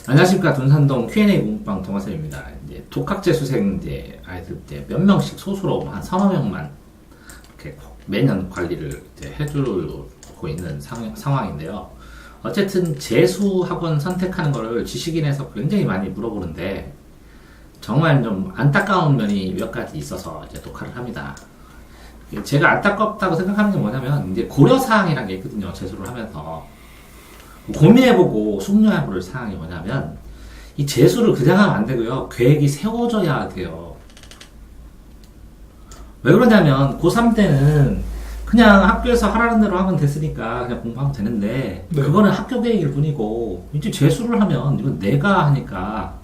안녕하십니까. 돈산동 Q&A 공부방 동화쌤입니다. 이제 독학재 수생 이제 아이들 이제 몇 명씩 소수로 한 서너 명만 이렇게 매년 관리를 이제 해주고 있는 상황인데요. 어쨌든 재수 학원 선택하는 거를 지식인에서 굉장히 많이 물어보는데 정말 좀 안타까운 면이 몇 가지 있어서 이제 독학을 합니다. 제가 안타깝다고 생각하는 게 뭐냐면 이제 고려사항이라는 게 있거든요. 재수를 하면서 고민해보고 숙려해볼 사항이 뭐냐면 이 재수를 그냥 하면 안 되고요. 계획이 세워져야 돼요. 왜 그러냐면 고3 때는 그냥 학교에서 하라는 대로 하면 됐으니까 그냥 공부하면 되는데 네. 그거는 학교 계획일 뿐이고 이제 재수를 하면 이건 내가 하니까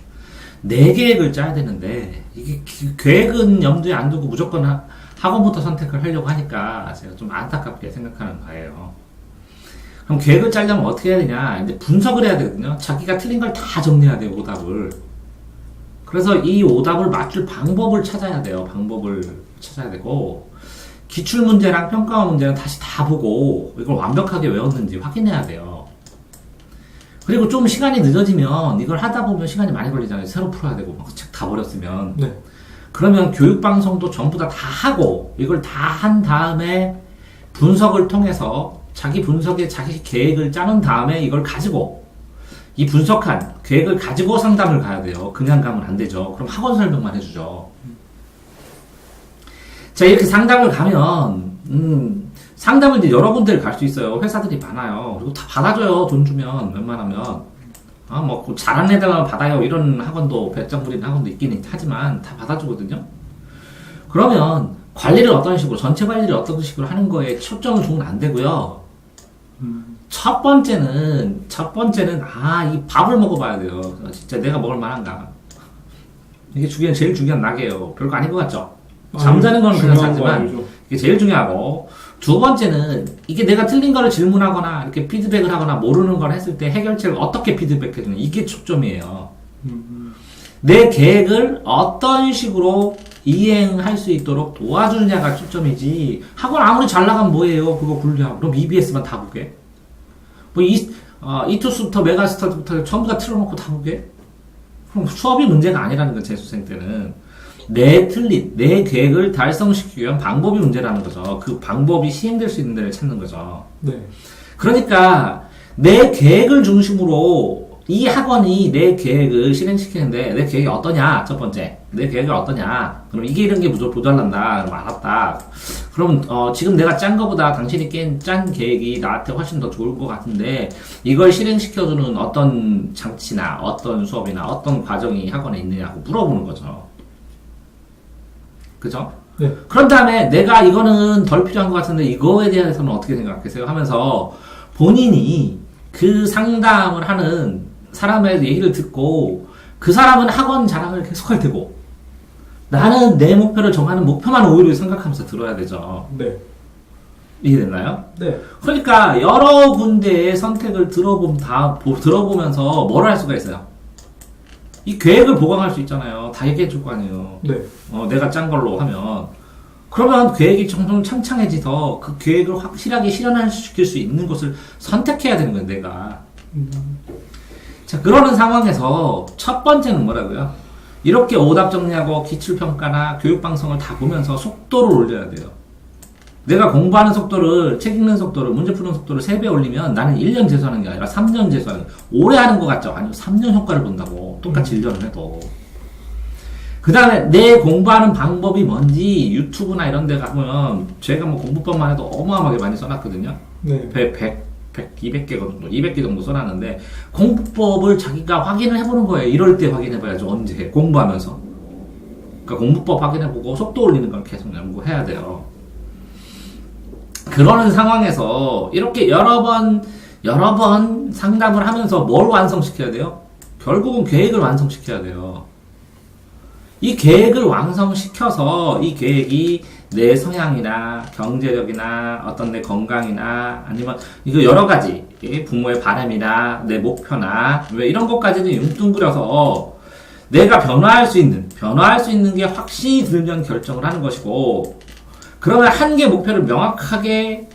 내 계획을 짜야 되는데 이게 계획은 염두에 안 두고 무조건 학원부터 선택을 하려고 하니까 제가 좀 안타깝게 생각하는 바예요. 그럼 계획을 짜려면 어떻게 해야 되냐? 이제 분석을 해야 되거든요. 자기가 틀린 걸 다 정리해야 돼요, 오답을. 그래서 이 오답을 맞출 방법을 찾아야 돼요. 방법을 찾아야 되고, 기출문제랑 평가원 문제는 다시 다 보고, 이걸 완벽하게 외웠는지 확인해야 돼요. 그리고 좀 시간이 늦어지면, 이걸 하다 보면 시간이 많이 걸리잖아요. 새로 풀어야 되고, 책 다 버렸으면. 네. 그러면 교육방송도 전부 다 하고, 이걸 다 한 다음에 분석을 통해서 자기 분석에 자기 계획을 짜는 다음에 이걸 가지고 이 분석한 계획을 가지고 상담을 가야 돼요. 그냥 가면 안 되죠. 그럼 학원 설명만 해주죠. 자, 이렇게 상담을 가면 상담을 이제 여러 군데를 갈 수 있어요. 회사들이 많아요. 그리고 다 받아줘요. 돈 주면 웬만하면 뭐 잘하는 애들만 받아요. 이런 학원도 배짱 부리는 학원도 있긴 하지만 다 받아주거든요. 그러면 관리를 어떤 식으로, 전체 관리를 어떤 식으로 하는 거에 초점을 두면 안 되고요. 첫 번째는, 이 밥을 먹어봐야 돼요. 진짜 내가 먹을 만한가. 이게 제일 중요한 낙이에요. 별거 아닌 것 같죠? 잠자는 건 그냥 자지만, 이게 제일 중요하고, 두 번째는, 이게 내가 틀린 거를 질문하거나, 이렇게 피드백을 하거나, 모르는 걸 했을 때 해결책을 어떻게 피드백해주는, 이게 초점이에요. 내 계획을 어떤 식으로 이행할 수 있도록 도와주느냐가 초점이지, 학원 아무리 잘 나가면 뭐예요? 그거 분류하고. 그럼 EBS만 다 보게? 뭐, 이투스부터 메가스터디부터 전부 다 틀어놓고 다 보게? 그럼 수업이 문제가 아니라는 거예요, 재수생 때는. 내 계획을 달성시키기 위한 방법이 문제라는 거죠. 그 방법이 시행될 수 있는 데를 찾는 거죠. 네. 그러니까, 내 계획을 중심으로 이 학원이 내 계획을 실행시키는데 내 계획이 어떠냐? 첫 번째. 내 계획이 어떠냐? 그럼 이게 이런 게 모자란다. 그럼 알았다. 그러면 지금 내가 짠 거보다 당신이 짠 계획이 나한테 훨씬 더 좋을 것 같은데 이걸 실행시켜주는 어떤 장치나 어떤 수업이나 어떤 과정이 학원에 있느냐고 물어보는 거죠. 그죠? 네. 그런 다음에 내가 이거는 덜 필요한 것 같은데 이거에 대해서는 어떻게 생각하세요? 하면서 본인이 그 상담을 하는 사람의 얘기를 듣고 그 사람은 학원 자랑을 계속 할 테고 나는 내 목표를 정하는 목표만 오히려 생각하면서 들어야 되죠. 네. 이해됐나요? 네. 그러니까 여러 군데의 선택을 들어보면서 뭘 할 수가 있어요? 이 계획을 보강할 수 있잖아요. 다 얘기해 줄 거 아니에요. 네. 내가 짠 걸로 하면 그러면 계획이 점점 창창해져서 그 계획을 확실하게 실현시킬 수 있는 것을 선택해야 되는 거예요, 내가. 자, 그러는 상황에서 첫 번째는 뭐라고요? 이렇게 오답 정리하고 기출평가나 교육방송을 다 보면서 속도를 올려야 돼요. 내가 공부하는 속도를, 책 읽는 속도를, 문제 푸는 속도를 3배 올리면 나는 1년 재수하는 게 아니라 3년 재수하는 거예요. 오래 하는 것 같죠? 아니요, 3년 효과를 본다고. 똑같이 1년을 해도. 그 다음에 내 공부하는 방법이 뭔지 유튜브나 이런 데 가보면 제가 뭐 공부법만 해도 어마어마하게 많이 써놨거든요. 네. 200개 정도, 200개 정도 써놨는데 공부법을 자기가 확인을 해보는 거예요. 이럴 때 확인해봐야죠. 언제? 공부하면서. 그러니까 공부법 확인해보고 속도 올리는 걸 계속 연구해야 돼요. 그러는 상황에서 이렇게 여러 번 상담을 하면서 뭘 완성시켜야 돼요? 결국은 계획을 완성시켜야 돼요. 이 계획을 완성시켜서 이 계획이 내 성향이나 경제력이나 어떤 내 건강이나 아니면 이거 여러 가지 부모의 바람이나 내 목표나 왜 이런 것까지는 융뚱그려서 내가 변화할 수 있는 게 확신이 들면 결정을 하는 것이고 그러면 한 개 목표를 명확하게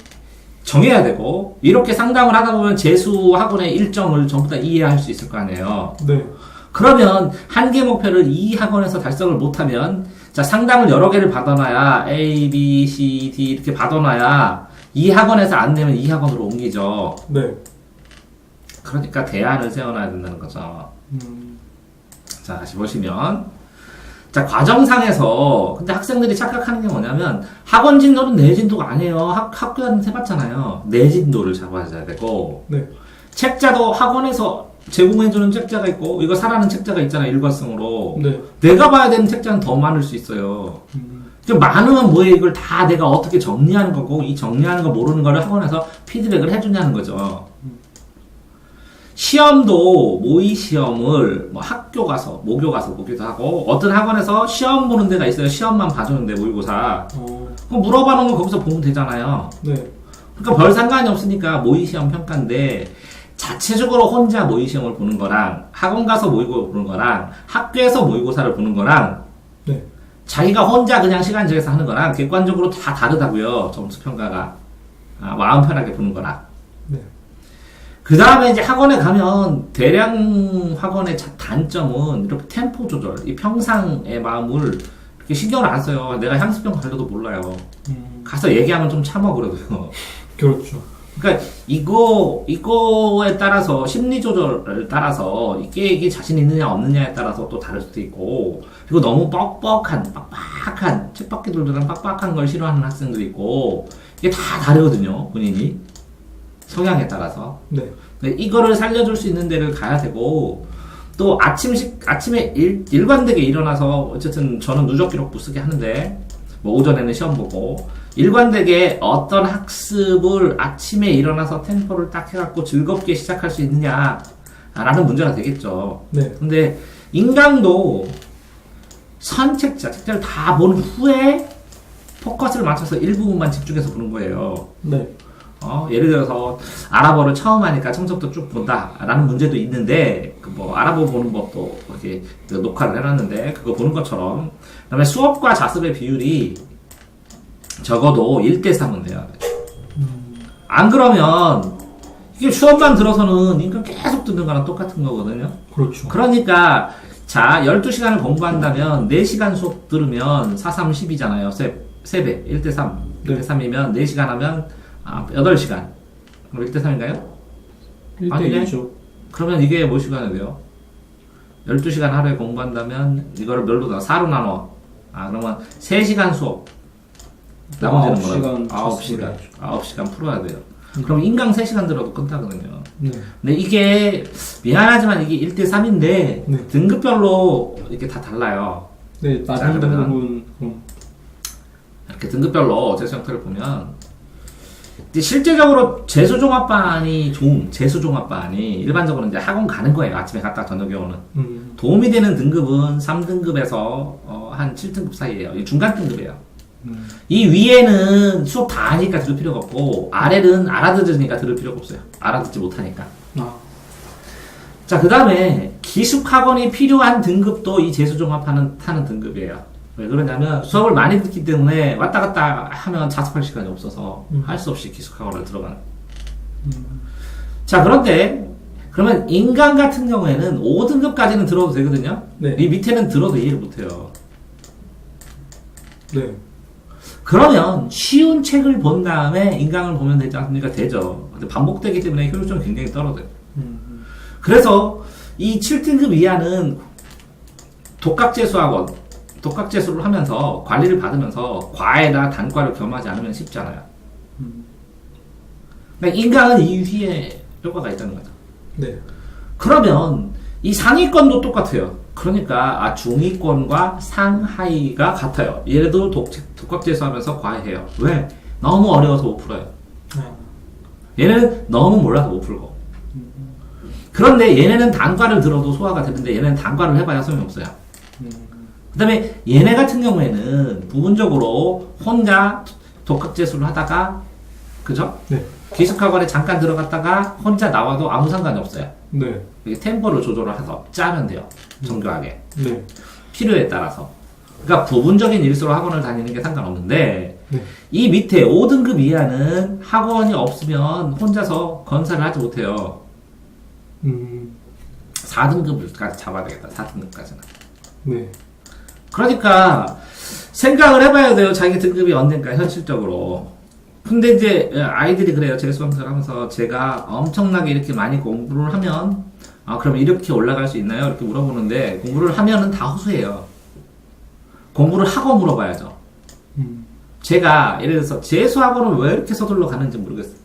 정해야 되고, 이렇게 상담을 하다 보면 재수 학원의 일정을 전부 다 이해할 수 있을 거 아니에요. 네. 그러면 한 개 목표를 이 학원에서 달성을 못하면, 자, 상담을 여러 개를 받아놔야, A, B, C, D 이렇게 받아놔야, 이 학원에서 안 되면 이 학원으로 옮기죠. 네. 그러니까 대안을 세워놔야 된다는 거죠. 자, 다시 보시면. 자, 과정상에서, 근데 학생들이 착각하는 게 뭐냐면, 학원 진도는 내 진도가 아니에요. 학교는 해봤잖아요. 내 진도를 잡아줘야 되고, 네. 책자도 학원에서 제공해주는 책자가 있고, 이거 사라는 책자가 있잖아요. 일과성으로. 네. 내가 봐야 되는 책자는 더 많을 수 있어요. 좀 많으면 뭐해, 이걸 다 내가 어떻게 정리하는 거고, 이 정리하는 거 모르는 거를 학원에서 피드백을 해주냐는 거죠. 시험도 모의 시험을 뭐 학교 가서 모교 가서 보기도 하고 어떤 학원에서 시험 보는 데가 있어요. 시험만 봐주는데 모의고사. 그럼 물어봐 놓은 거 거기서 보면 되잖아요. 네. 그러니까 별 상관이 없으니까 모의 시험 평가인데 자체적으로 혼자 모의 시험을 보는 거랑 학원 가서 모의고 보는 거랑 학교에서 모의고사를 보는 거랑 네. 자기가 혼자 그냥 시간 정해서 하는 거랑 객관적으로 다 다르다고요. 점수 평가가. 마음 편하게 보는 거랑. 네. 그 다음에 이제 학원에 가면 대량 학원의 단점은 이렇게 템포 조절, 이 평상의 마음을 이렇게 신경을 안 써요. 내가 향수병 걸려도 몰라요. 가서 얘기하면 좀 참아 그래도요. 그렇죠. 그러니까 이거에 따라서 심리 조절을 따라서 이게 자신 있느냐 없느냐에 따라서 또 다를 수도 있고, 그리고 너무 빡빡한 쳇바퀴돌들은 빡빡한 걸 싫어하는 학생들이 있고, 이게 다 다르거든요. 본인이 성향에 따라서. 네. 이거를 살려줄 수 있는 데를 가야 되고, 또 아침에 일관되게 일어나서, 어쨌든 저는 누적 기록 부쓰게 하는데, 뭐 오전에는 시험 보고, 일관되게 어떤 학습을 아침에 일어나서 템포를 딱 해갖고 즐겁게 시작할 수 있느냐라는 문제가 되겠죠. 네. 근데 인강도 책자를 다 본 후에 포커스를 맞춰서 일부분만 집중해서 보는 거예요. 네. 예를 들어서 아랍어를 처음 하니까 성적도 쭉 본다라는 문제도 있는데 뭐 아랍어 보는 법도 이렇게 녹화를 해놨는데 그거 보는 것처럼, 그다음에 수업과 자습의 비율이 적어도 1대3은 돼야 돼. 안 그러면 이게 수업만 들어서는 인강 계속 듣는 거랑 똑같은 거거든요. 그렇죠. 그러니까 자 12시간을 공부한다면 4시간 수업 들으면 4, 3, 10이잖아요. 3배 1대3 1대3이면 4시간 하면 8시간. 그럼 1대3인가요? 1대2죠. 그러면 이게 몇 시간이 돼요? 12시간 하루에 공부한다면 이거를 몇로 나눠? 4로 나눠. 그러면 3시간 수업. 나머지는 9시간 풀어야 돼요. 그럼 인강 3시간 들어도 끝나거든요. 네. 근데 이게 미안하지만 이게 1대3인데 네. 등급별로 이렇게 다 달라요. 네, 낮은 등급은 이렇게 등급별로 재수 형태를 보면 실제적으로 재수종합반이 재수종합반이 일반적으로 이제 학원 가는 거예요. 아침에 갔다 저녁에 오는. 도움이 되는 등급은 3등급에서 한 7등급 사이에요. 이 중간 등급이에요. 이 위에는 수업 다 하니까 들을 필요가 없고, 아래는 알아듣으니까 들을 필요가 없어요. 알아듣지 못하니까. 자, 그 다음에 기숙학원이 필요한 등급도 이 재수종합하는 타는 등급이에요. 왜 그러냐면 수업을 많이 듣기 때문에 왔다 갔다 하면 자습할 시간이 없어서 할 수 없이 기숙학원을 들어가는. 자, 그런데 그러면 인강 같은 경우에는 5등급까지는 들어도 되거든요. 네. 이 밑에는 들어도 이해를 못해요. 네. 그러면 쉬운 책을 본 다음에 인강을 보면 되지 않습니까? 되죠. 근데 반복되기 때문에 효율성이 굉장히 떨어져요. 그래서 이 7등급 이하는 독학재수학원, 독학재수를 하면서 관리를 받으면서 과외나 단과를 겸하지 않으면 쉽잖아요. 인강은 이 위에 효과가 있다는 거죠. 네. 그러면 이 상위권도 똑같아요. 그러니까 중위권과 상하이가 같아요. 얘네도 독학재수하면서 과외해요. 왜? 너무 어려워서 못 풀어요. 얘네는 너무 몰라서 못 풀고. 그런데 얘네는 단과를 들어도 소화가 되는데 얘네는 단과를 해봐야 소용이 없어요. 그 다음에 얘네 같은 경우에는 부분적으로 혼자 독학재수를 하다가, 그죠? 네. 기숙학원에 잠깐 들어갔다가 혼자 나와도 아무 상관이 없어요. 네. 템포를 조절을 해서 짜면 돼요. 정교하게. 네. 필요에 따라서. 그러니까 부분적인 일수로 학원을 다니는 게 상관없는데, 네. 이 밑에 5등급 이하는 학원이 없으면 혼자서 건사를 하지 못해요. 4등급까지 잡아야 되겠다. 4등급까지는. 네. 그러니까 생각을 해봐야 돼요. 자기 등급이 언젠가 현실적으로. 근데 이제 아이들이 그래요. 재수강사를 하면서 제가 엄청나게 이렇게 많이 공부를 하면 그럼 이렇게 올라갈 수 있나요? 이렇게 물어보는데 공부를 하면은 다 허수예요. 공부를 하고 물어봐야죠. 제가 예를 들어서 재수학원을 왜 이렇게 서둘러 가는지 모르겠어요.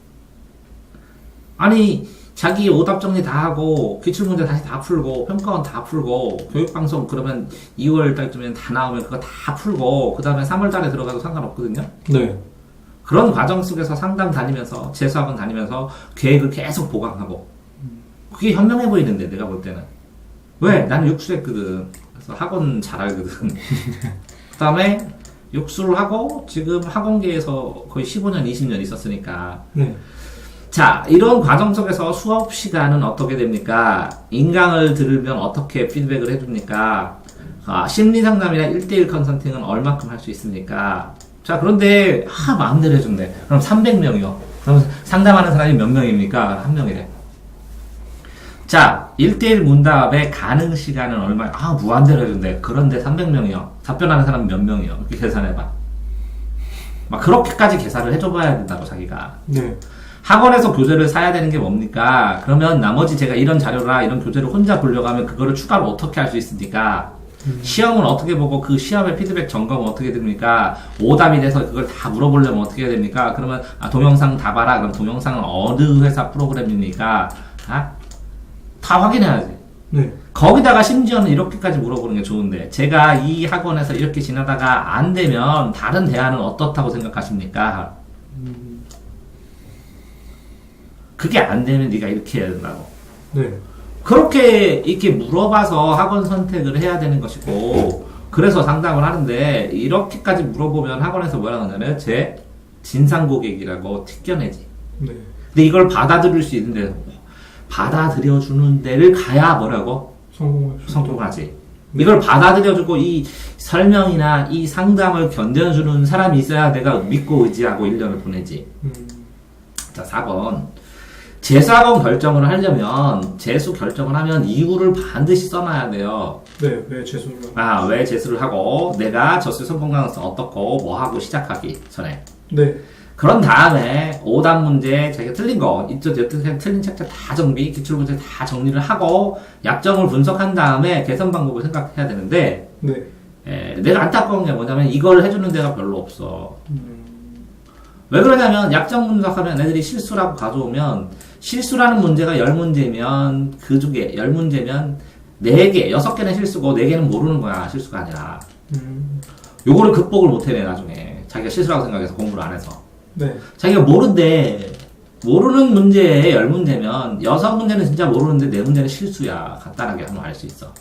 아니 자기 오답 정리 다 하고 기출문제 다시 다 풀고 평가원 다 풀고 교육방송 그러면 2월 달쯤에 다 나오면 그거 다 풀고 그 다음에 3월 달에 들어가도 상관없거든요. 네. 그런 과정 속에서 상담 다니면서 재수학원 다니면서 계획을 계속 보강하고 그게 현명해 보이는데 내가 볼 때는 왜? 나는 육수했거든. 그래서 학원 잘 알거든. 그 다음에 육수를 하고 지금 학원계에서 거의 15년 20년 있었으니까 네. 자, 이런 과정 속에서 수업 시간은 어떻게 됩니까? 인강을 들으면 어떻게 피드백을 해줍니까? 심리 상담이나 1대1 컨설팅은 얼마큼 할 수 있습니까? 자, 그런데, 마음대로 해준대. 그럼 300명이요. 그럼 상담하는 사람이 몇 명입니까? 한 명이래. 자, 1대1 문답의 가능 시간은 얼마? 무한대로 해준대. 그런데 300명이요. 답변하는 사람은 몇 명이요? 이렇게 계산해봐. 막 그렇게까지 계산을 해줘봐야 된다고, 자기가. 네. 학원에서 교재를 사야 되는 게 뭡니까? 그러면 나머지 제가 이런 자료라 이런 교재를 혼자 보려고 하면 그거를 추가로 어떻게 할 수 있습니까? 시험은 어떻게 보고 그 시험의 피드백 점검은 어떻게 됩니까? 오답이 돼서 그걸 다 물어보려면 어떻게 해야 됩니까? 그러면 동영상 다 봐라. 그럼 동영상은 어느 회사 프로그램입니까? 다 확인해야지. 네. 거기다가 심지어는 이렇게까지 물어보는 게 좋은데 제가 이 학원에서 이렇게 지나다가 안 되면 다른 대안은 어떻다고 생각하십니까? 그게 안 되면 네가 이렇게 해야 된다고. 네. 그렇게 이렇게 물어봐서 학원 선택을 해야 되는 것이고 그래서 상담을 하는데 이렇게까지 물어보면 학원에서 뭐라고 하냐면 제 진상 고객이라고 튀겨내지. 네. 근데 이걸 받아들일 수 있는데 받아들여주는 데를 가야 뭐라고? 성공하지. 이걸 받아들여주고 이 설명이나 이 상담을 견뎌주는 사람이 있어야 내가 믿고 의지하고 1년을 보내지. 자, 4번. 재수학원 결정을 하려면 재수 결정을 하면 이유를 반드시 써놔야 돼요. 네, 왜 재수를? 왜 재수를 하고 내가 저수 성공 가능성 어떻고 뭐 하고 시작하기 전에. 네. 그런 다음에 오답 문제 자기가 틀린 거 이쪽 틀린 책자 다 정비, 기출 문제 다 정리를 하고 약점을 분석한 다음에 개선 방법을 생각해야 되는데 네. 내가 안타까운 게 뭐냐면 이걸 해주는 데가 별로 없어. 왜 그러냐면 약점 분석하면 애들이 실수라고 가져오면 실수라는 문제가 10문제면 그 중에 10문제면 4개, 6개는 실수고 4개는 모르는 거야. 실수가 아니라. 요거를 극복을 못 해내 나중에. 자기가 실수라고 생각해서 공부를 안 해서. 네. 자기가 모르는데 모르는 문제에 10문제면 6문제는 진짜 모르는데 4문제는 실수야. 간단하게 하면 알 수 있어.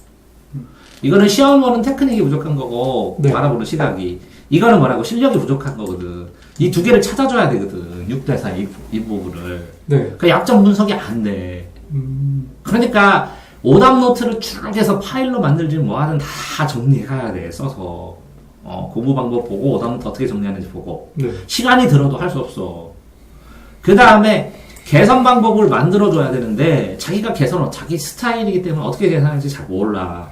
이거는 시험 보는 테크닉이 부족한 거고 네. 알아보는 시각이. 이거는 뭐라고? 실력이 부족한 거거든. 이 두 개를 찾아줘야 되거든. 6대4 이 부분을. 네. 그 약점 분석이 안 돼. 그러니까 오답 노트를 쭉 해서 파일로 만들든 뭐하든 다 정리해가야 돼. 써서. 공부 방법 보고 오답 노트 어떻게 정리하는지 보고. 네. 시간이 들어도 할 수 없어. 그 다음에 개선 방법을 만들어줘야 되는데 자기가 자기 스타일이기 때문에 어떻게 개선하는지 잘 몰라.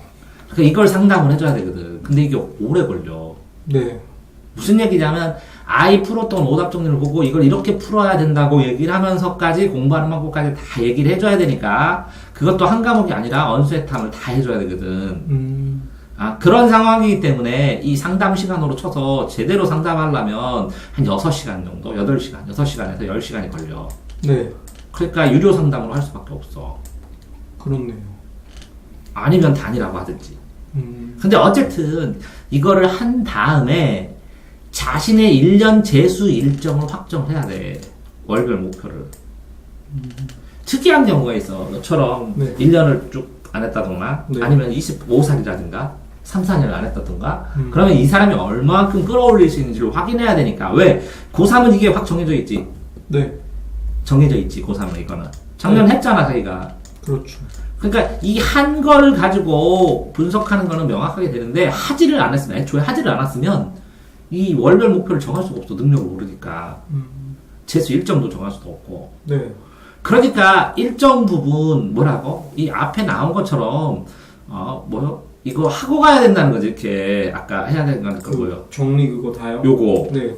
그러니까 이걸 상담을 해줘야 되거든. 근데 이게 오래 걸려. 네. 무슨 얘기냐면 아이 풀었던 오답 정리를 보고 이걸 이렇게 풀어야 된다고 얘기를 하면서까지 공부하는 방법까지 다 얘기를 해줘야 되니까 그것도 한 과목이 아니라 언수회탐을 다 해줘야 되거든. 그런 상황이기 때문에 이 상담 시간으로 쳐서 제대로 상담하려면 한 6시간 정도, 8시간, 6시간에서 10시간이 걸려. 네. 그러니까 유료 상담으로 할 수밖에 없어. 그렇네요. 아니면 단위라고 하든지. 근데 어쨌든 이거를 한 다음에 자신의 1년 재수 일정을 확정을 해야 돼. 월별 목표를. 특이한 경우가 있어. 너처럼 네. 1년을 쭉 안 했다던가 네. 아니면 25살이라든가 3, 4년을 안 했다던가 그러면 이 사람이 얼마만큼 끌어올릴 수 있는지를 확인해야 되니까. 왜? 고3은 이게 확 정해져 있지. 네. 정해져 있지. 고3은 이거는. 작년 네. 했잖아 자기가. 그렇죠. 그러니까 이 한 거를 가지고 분석하는 거는 명확하게 되는데 하지를 않았으면 애초에 하지를 않았으면 이 월별 목표를 정할 수가 없어. 능력을 모르니까. 음. 재수 일정도 정할 수도 없고. 네. 그러니까 일정 부분 뭐라고? 이 앞에 나온 것처럼 뭐요? 이거 하고 가야 된다는 거지. 이렇게 아까 해야 되는 거 뭐요? 정리 그거 다요? 요거 네.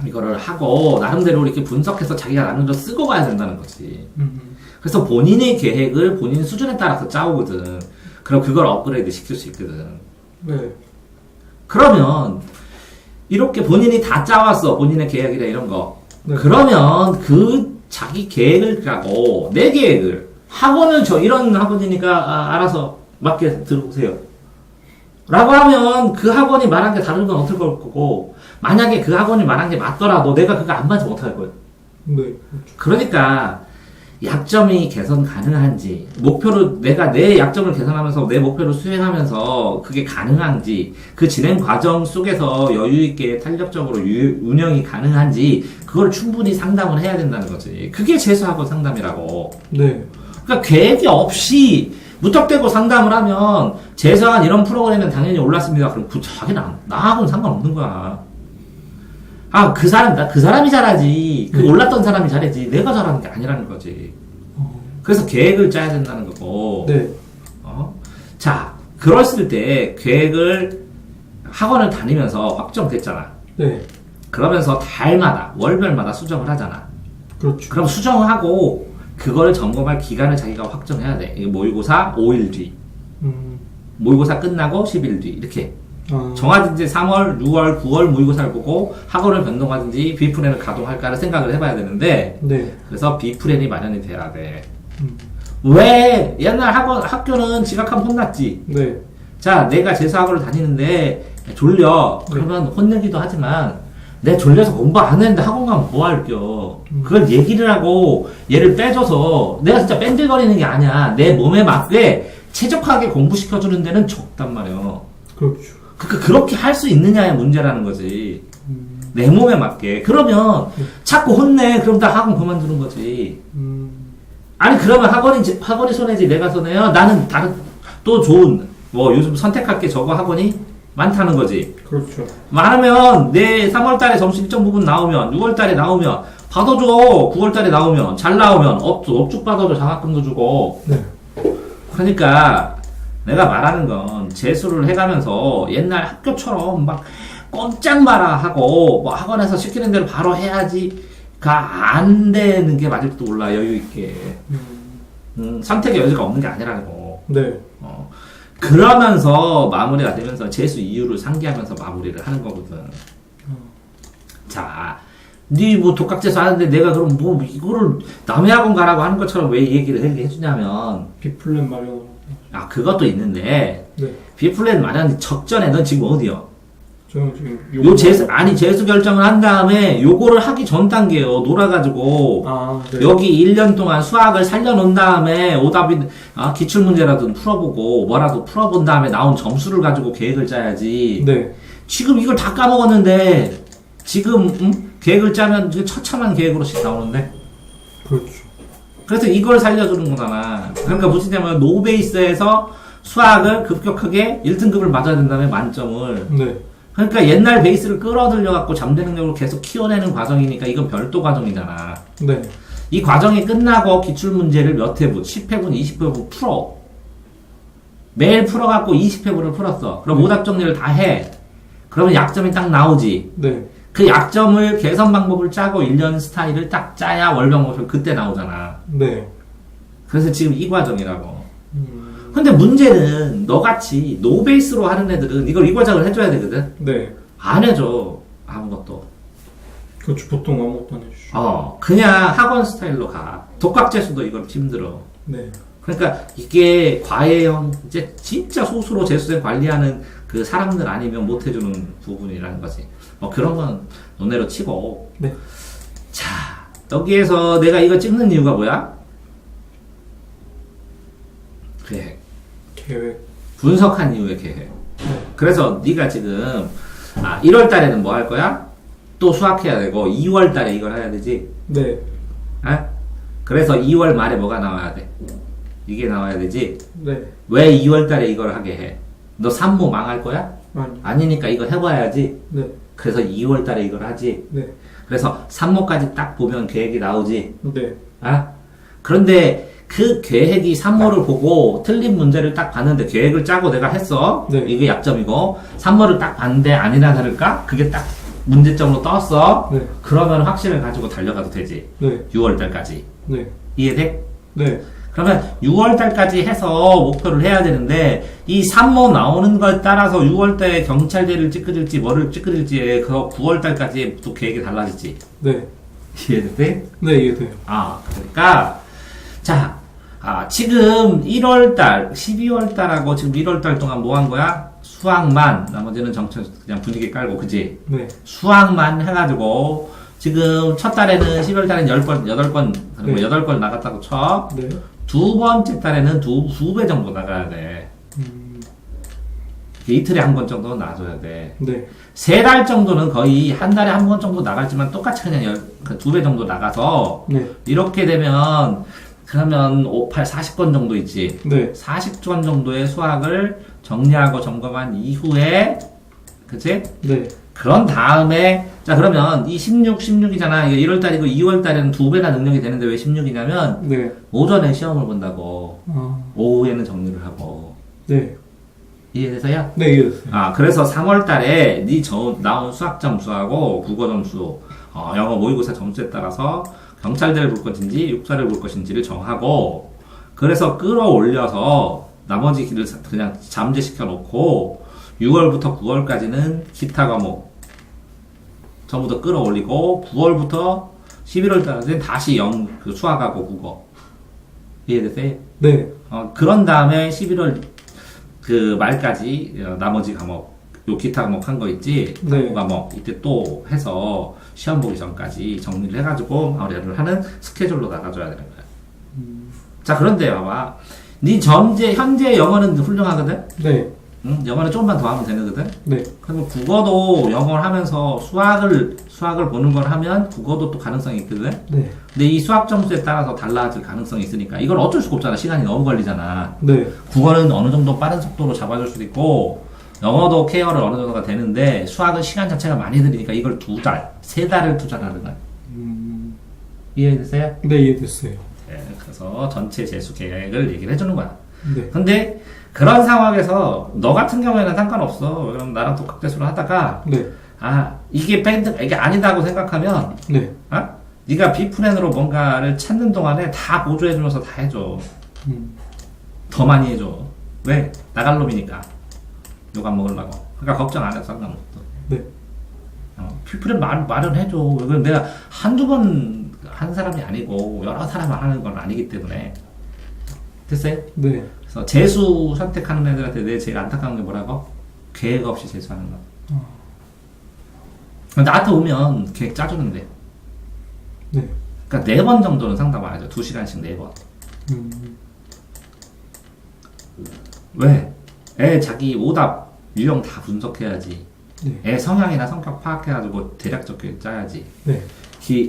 이거를 하고 나름대로 이렇게 분석해서 자기가 나름대로 쓰고 가야 된다는 거지. 음. 그래서 본인의 계획을 본인 수준에 따라서 짜오거든. 그럼 그걸 업그레이드 시킬 수 있거든. 네. 그러면 이렇게 본인이 다 짜왔어. 본인의 계획이나 이런 거. 네. 그러면 그 자기 계획을 짜고 내 계획을 학원을 이런 학원이니까 알아서 맞게 들어오세요. 라고 하면 그 학원이 말한 게 다른 건 어떨 거고 만약에 그 학원이 말한 게 맞더라도 내가 그거 안 맞으면 어떡할 거예요. 네. 그렇죠. 그러니까 약점이 개선 가능한지 목표를 내가 내 약점을 개선하면서 내 목표를 수행하면서 그게 가능한지 그 진행 과정 속에서 여유 있게 탄력적으로 운영이 가능한지 그걸 충분히 상담을 해야 된다는 거지. 그게 재수학원 상담이라고. 네. 그러니까 계획이 없이 무턱대고 상담을 하면 재수학원 이런 프로그램은 당연히 올랐습니다. 그럼 자기는 나하고는 상관없는 거야. 그 사람이 잘하지. 그 올랐던 사람이 잘하지. 내가 잘하는 게 아니라는 거지. 그래서 계획을 짜야 된다는 거고. 네. 자, 그랬을 때 계획을 학원을 다니면서 확정됐잖아. 네. 그러면서 달마다, 월별마다 수정을 하잖아. 그렇죠. 그럼 수정하고 그걸 점검할 기간을 자기가 확정해야 돼. 이게 모의고사 5일 뒤. 모의고사 끝나고 10일 뒤. 이렇게. 정하든지 3월, 6월, 9월 모의고사를 보고 학원을 변동하든지 B플랜을 가동할까를 생각을 해봐야 되는데 네. 그래서 B플랜이 마련이 돼야 돼. 왜? 옛날 학교는 지각하면 혼났지. 네. 자, 내가 재수학원을 다니는데 졸려. 그러면 혼내기도 하지만 내가 졸려서 공부 안 했는데 학원 가면 뭐 할겨. 그걸 얘기를 하고 얘를 빼줘서 내가 진짜 뺀질거리는 게 아니야. 내 몸에 맞게 최적화하게 공부시켜주는 데는 적단 말이야. 그렇죠. 그러니까 그렇게 할 수 있느냐의 문제라는 거지. 내 몸에 맞게. 그러면 자꾸 혼내. 그럼 다 학원 그만두는 거지. 아니 그러면 학원이 손해지 내가 손해요? 나는 다른 또 좋은 요즘 선택할 게 저거 학원이 많다는 거지. 그렇죠. 많으면 내 3월달에 점수 일정 부분 나오면 6월달에 나오면 받아줘. 9월달에 나오면 잘 나오면 업쭉 받아줘. 장학금도 주고. 네. 그러니까 내가 말하는 건 재수를 해가면서 옛날 학교처럼 막 꼼짝 마라 하고 뭐 학원에서 시키는 대로 바로 해야지가 안 되는 게 맞을지도 몰라. 여유 있게. 선택의 여지가 없는 게 아니라는 거. 네. 그러면서 마무리가 되면서 재수 이유를 상기하면서 마무리를 하는 거거든. 자, 니 뭐 독학재수 하는데 내가 그럼 뭐 이거를 남의 학원 가라고 하는 것처럼 왜 이 얘기를 해주냐면 B플랜 마련. 그것도 있는데 네. B플랜 마련 적전에 넌 지금 어디요? 저는 지금 재수 결정을 한 다음에 요거를 하기 전 단계요. 놀아가지고 네. 여기 1년 동안 수학을 살려놓은 다음에 오답이 기출문제라도 풀어보고 뭐라도 풀어본 다음에 나온 점수를 가지고 계획을 짜야지. 네. 지금 이걸 다 까먹었는데 지금 계획을 짜면 처참한 계획으로씩 나오는데. 그렇죠. 그래서 이걸 살려주는 거잖아. 그러니까 무엇이냐면 노베이스에서 수학을 급격하게 1등급을 맞아야 된다면 만점을. 네. 그러니까 옛날 베이스를 끌어들여갖고 잠재 능력을 계속 키워내는 과정이니까 이건 별도 과정이잖아. 네. 이 과정이 끝나고 기출문제를 몇 회분, 10회분, 20회분 풀어. 매일 풀어갖고 20회분을 풀었어. 그럼 오답 정리를 다 해. 그러면 약점이 딱 나오지. 네. 그 약점을 개선 방법을 짜고 1년 스타일을 딱 짜야 월병 목표 그때 나오잖아. 네. 그래서 지금 이 과정이라고. 근데 문제는 너같이 노베이스로 하는 애들은 이걸 이 과정을 해줘야 되거든. 네. 안 해줘. 아무것도. 그렇죠. 보통 아무것도 안 해주죠. 그냥 학원 스타일로 가. 독학재수도 이걸 힘들어. 네. 그러니까 이게 과외형 이제 진짜 소수로 재수생 관리하는 그 사람들 아니면 못 해주는 부분이라는 거지. 그런 건 논외로 치고. 네. 자, 여기에서 내가 이거 찍는 이유가 뭐야? 계획. 분석한 이후의 계획. 네. 그래서 네가 지금 1월 달에는 뭐 할 거야? 또 수학해야 되고 2월 달에 이걸 해야 되지. 네. 그래서 2월 말에 뭐가 나와야 돼? 이게 나와야 되지. 네. 왜 2월 달에 이걸 하게 해? 너 산모 망할 거야? 아니. 아니니까 이거 해봐야지. 네. 그래서 2월 달에 이걸 하지. 네. 그래서 3월까지 딱 보면 계획이 나오지. 네. 아? 그런데 그 계획이 3월을 보고 틀린 문제를 딱 봤는데 계획을 짜고 내가 했어. 네. 이게 약점이고 3월을 딱 봤는데 아니나 다를까? 그게 딱 문제점으로 떴어. 네. 그러면 확신을 가지고 달려가도 되지. 네. 6월 달까지. 네. 이해돼? 네. 그러면 6월 달까지 해서 목표를 해야 되는데 이 3모 나오는 거에 따라서 6월 달에 경찰대를 찌끄릴지 뭐를 찌끄릴지 그 9월 달까지 또 계획이 달라지지. 네. 이해돼? 네, 이해돼요. 그러니까 자, 지금 1월 달, 12월 달하고 지금 1월 달 동안 뭐 한 거야? 수학만, 나머지는 정책 그냥 분위기 깔고, 그지? 네. 수학만 해가지고, 지금 첫 달에는 12월 달에는 10건, 8건, 그리고 네. 8건 나갔다고 쳐. 네. 두 번째 달에는 두 배 정도 나가야 돼. 이틀에 한 번 정도 나가줘야 돼. 네. 3달 정도는 거의 한 달에 한 번 정도 나가지만 똑같이 그냥 2배 정도 나가서, 네. 이렇게 되면, 그러면 5, 8, 40건 정도 있지. 네. 40건 정도의 수학을 정리하고 점검한 이후에, 그치? 네. 그런 다음에, 자, 그러면 이 16이잖아. 이게 1월달이고 2월달에는 2배나 능력이 되는데 왜 16이냐면, 네. 오전에 시험을 본다고, 아. 오후에는 정리를 하고. 네. 이해되세요? 네, 이해됐어요. 그래서 3월달에 나온 수학 점수하고 국어 점수, 영어 모의고사 점수에 따라서 경찰대를 볼 것인지 육사를 볼 것인지를 정하고, 그래서 끌어올려서 나머지 길을 그냥 잠재시켜 놓고 6월부터 9월까지는 기타 과목 전부 다 끌어올리고 9월부터 11월달까지는 다시 그 수학하고 국어. 이해되세요? 네. 그런 다음에 11월 그 말까지 나머지 과목, 요 기타 과목 한 거 있지? 네. 탐구 과목 이때 또 해서 시험 보기 전까지 정리를 해가지고 마무리를 하는 스케줄로 나가줘야 되는 거야. 자, 그런데 봐봐. 현재 영어는 훌륭하거든? 네. 응? 영어는 조금만 더 하면 되거든? 네. 그리고 국어도 영어를 하면서 수학을 보는 걸 하면 국어도 또 가능성이 있거든? 네. 근데 이 수학 점수에 따라서 달라질 가능성이 있으니까 이건 어쩔 수가 없잖아. 시간이 너무 걸리잖아. 네. 국어는 어느 정도 빠른 속도로 잡아줄 수도 있고, 영어도 케어를 어느 정도가 되는데, 수학은 시간 자체가 많이 들이니까 이걸 2달, 3달을 투자하는 거야. 이해됐어요? 네, 이해됐어요. 네, 그래서 전체 재수 계획을 얘기를 해주는 거야. 네. 근데, 그런 상황에서, 너 같은 경우에는 상관없어. 그럼 나랑 또 극대수를 하다가, 네. 이게 아니다고 생각하면, 네. 네가 B플랜으로 뭔가를 찾는 동안에 다 보조해주면서 다 해줘. 더 많이 해줘. 왜? 나갈 놈이니까. 욕 안 먹으려고. 그러니까 걱정 안 해도 상관없어. 네. B플랜 마련해줘. 이건 내가 한두 번 한 사람이 아니고 여러 사람 하는 건 아니기 때문에. 됐어요? 네. 그래서 재수 선택하는 애들한테 내 제일 안타까운 게 뭐라고? 계획 없이 재수하는 거. 나한테 오면 계획 짜주는데. 네. 그러니까 4번 정도는 상담 안 하죠. 2시간씩 4번. 왜? 애 자기 오답, 유형 다 분석해야지. 네. 애 성향이나 성격 파악해가지고 대략적 계획 짜야지. 네.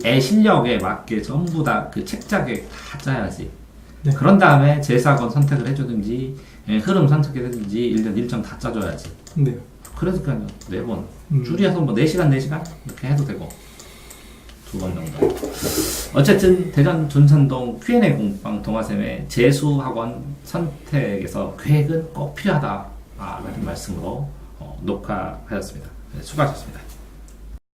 애 실력에 맞게 전부 다 그 책자 계획 다 짜야지. 네. 그런 다음에 재사건 선택을 해주든지, 흐름 선택해주든지, 1년 일정 다 짜줘야지. 네. 그러니까요. 4번. 줄이어서 뭐 4시간, 4시간? 이렇게 해도 되고. 2번 정도. 어쨌든, 대전 둔산동 Q&A 공방 동아쌤의 재수학원 선택에서 계획은 꼭 필요하다. 라는 말씀으로 녹화하였습니다. 네, 수고하셨습니다.